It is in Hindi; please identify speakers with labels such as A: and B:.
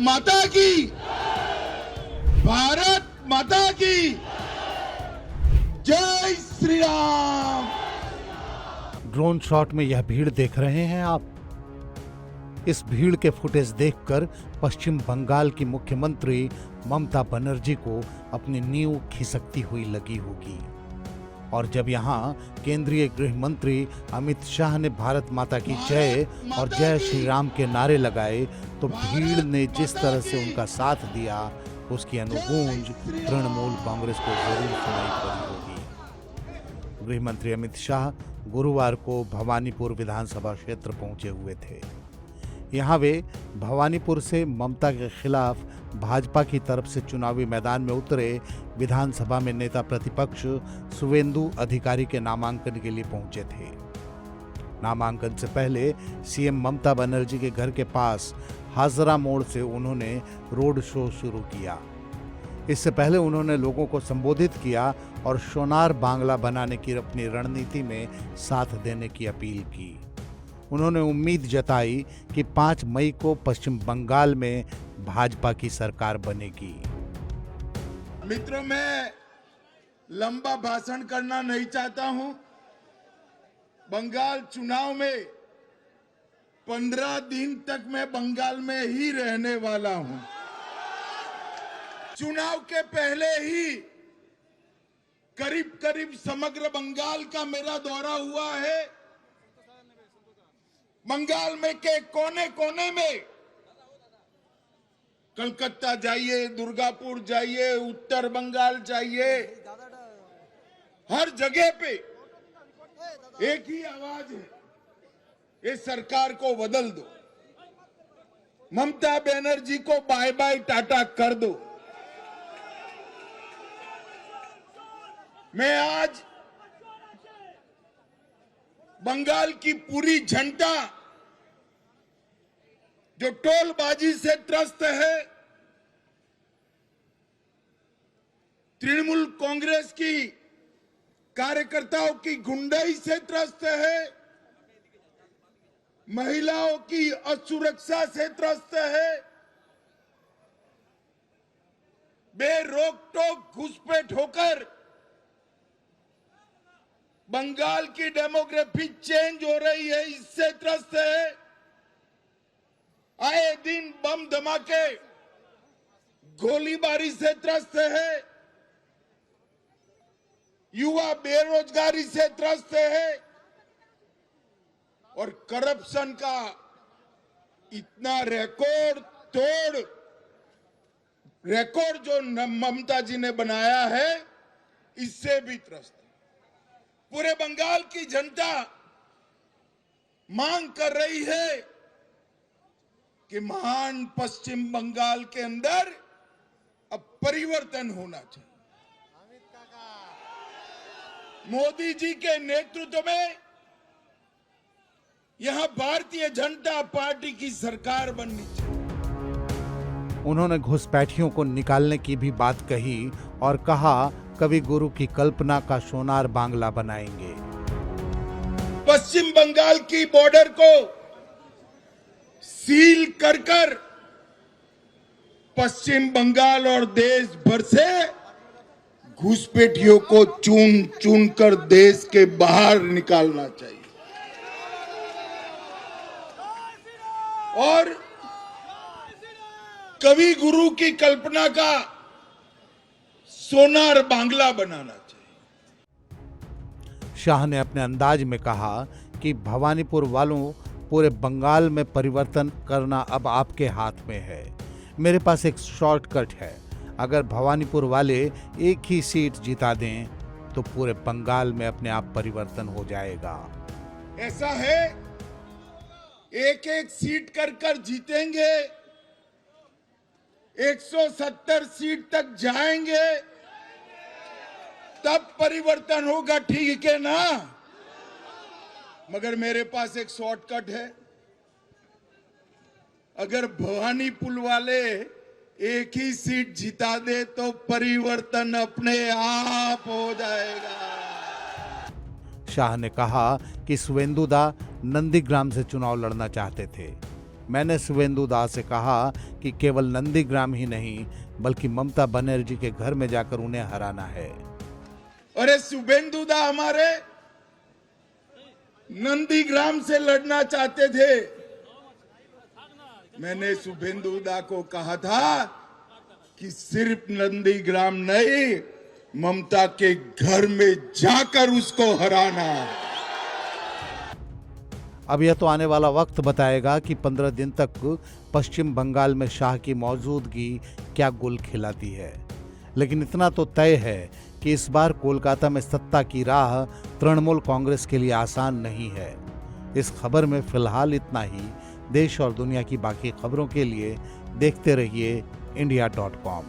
A: माता की, भारत माता की जय श्री राम।
B: ड्रोन शॉट में यह भीड़ देख रहे हैं आप। इस भीड़ के फुटेज देखकर पश्चिम बंगाल की मुख्यमंत्री ममता बनर्जी को अपनी नींव खिसकती हुई लगी होगी। और जब यहाँ केंद्रीय गृह मंत्री अमित शाह ने भारत माता की जय और जय श्री राम के नारे लगाए तो भीड़ ने जिस तरह से उनका साथ दिया उसकी अनुगूंज तृणमूल कांग्रेस को जरूर सुनाई पड़ी होगी। गृह मंत्री अमित शाह गुरुवार को भवानीपुर विधानसभा क्षेत्र पहुंचे हुए थे। यहाँ वे भवानीपुर से ममता के खिलाफ भाजपा की तरफ से चुनावी मैदान में उतरे विधानसभा में नेता प्रतिपक्ष शुवेंदु अधिकारी के नामांकन के लिए पहुंचे थे। नामांकन से पहले सीएम ममता बनर्जी के घर के पास हाजरा मोड़ से उन्होंने रोड शो शुरू किया। इससे पहले उन्होंने लोगों को संबोधित किया और सोनार बांग्ला बनाने की अपनी रणनीति में साथ देने की अपील की। उन्होंने उम्मीद जताई कि 5 मई को पश्चिम बंगाल में भाजपा की सरकार बनेगी।
A: मित्रों, मैं लंबा भाषण करना नहीं चाहता हूं। बंगाल चुनाव में 15 दिन तक मैं बंगाल में ही रहने वाला हूं। चुनाव के पहले ही करीब करीब समग्र बंगाल का मेरा दौरा हुआ है। बंगाल में के कोने कोने में, कलकत्ता जाइए, दुर्गापुर जाइए, उत्तर बंगाल जाइए, हर जगह पे एक ही आवाज है, ये सरकार को बदल दो, ममता बनर्जी को बाय बाय टाटा कर दो। मैं आज बंगाल की पूरी जनता जो टोलबाजी से त्रस्त है, तृणमूल कांग्रेस की कार्यकर्ताओं की गुंडाई से त्रस्त है, महिलाओं की असुरक्षा से त्रस्त है, बेरोक टोक घुसपैठ होकर बंगाल की डेमोग्राफी चेंज हो रही है, इससे त्रस्त है। आए दिन बम धमाके, गोलीबारी से त्रस्त है, युवा बेरोजगारी से त्रस्त है और करप्शन का इतना रिकॉर्ड जो ममता जी ने बनाया है, इससे भी त्रस्त है। पूरे बंगाल की जनता मांग कर रही है कि महान पश्चिम बंगाल के अंदर अब परिवर्तन होना चाहिए। मोदी जी के नेतृत्व में यहां भारतीय जनता पार्टी की सरकार बननी चाहिए।
B: उन्होंने घुसपैठियों को निकालने की भी बात कही और कहा कवि गुरु की कल्पना का सोनार बांग्ला बनाएंगे।
A: पश्चिम बंगाल की बॉर्डर को सील कर कर पश्चिम बंगाल और देश भर से घुसपैठियों को चुन चुन कर देश के बाहर निकालना चाहिए और कवि गुरु की कल्पना का सोनार बांग्ला बनाना चाहिए।
B: शाह ने अपने अंदाज में कहा कि भवानीपुर वालों, पूरे बंगाल में परिवर्तन करना अब आपके हाथ में है। मेरे पास एक शॉर्टकट है। अगर भवानीपुर वाले एक ही सीट जिता दें तो पूरे बंगाल में अपने आप परिवर्तन हो जाएगा।
A: ऐसा है, एक एक सीट कर कर जीतेंगे, 170 सीट तक जाएंगे, तब परिवर्तन होगा, ठीक है ना? मगर मेरे पास एक शॉर्टकट है। अगर भवानीपुर वाले एक ही सीट जिता दे तो परिवर्तन अपने आप हो जाएगा।
B: शाह ने कहा कि शुवेंदुदा नंदीग्राम से चुनाव लड़ना चाहते थे। मैंने शुभेंदु दास से कहा कि केवल नंदीग्राम ही नहीं बल्कि ममता बनर्जी के घर में जाकर उन्हें हराना है।
A: अरे शुभेंदु दा हमारे नंदीग्राम से लड़ना चाहते थे। मैंने शुभेंदु दा को कहा था कि सिर्फ नंदीग्राम नहीं, ममता के घर में जाकर उसको हराना।
B: अब यह तो आने वाला वक्त बताएगा कि 15 दिन तक पश्चिम बंगाल में शाह की मौजूदगी क्या गुल खिलाती है, लेकिन इतना तो तय है कि इस बार कोलकाता में सत्ता की राह तृणमूल कांग्रेस के लिए आसान नहीं है। इस खबर में फिलहाल इतना ही। देश और दुनिया की बाकी खबरों के लिए देखते रहिए India.com।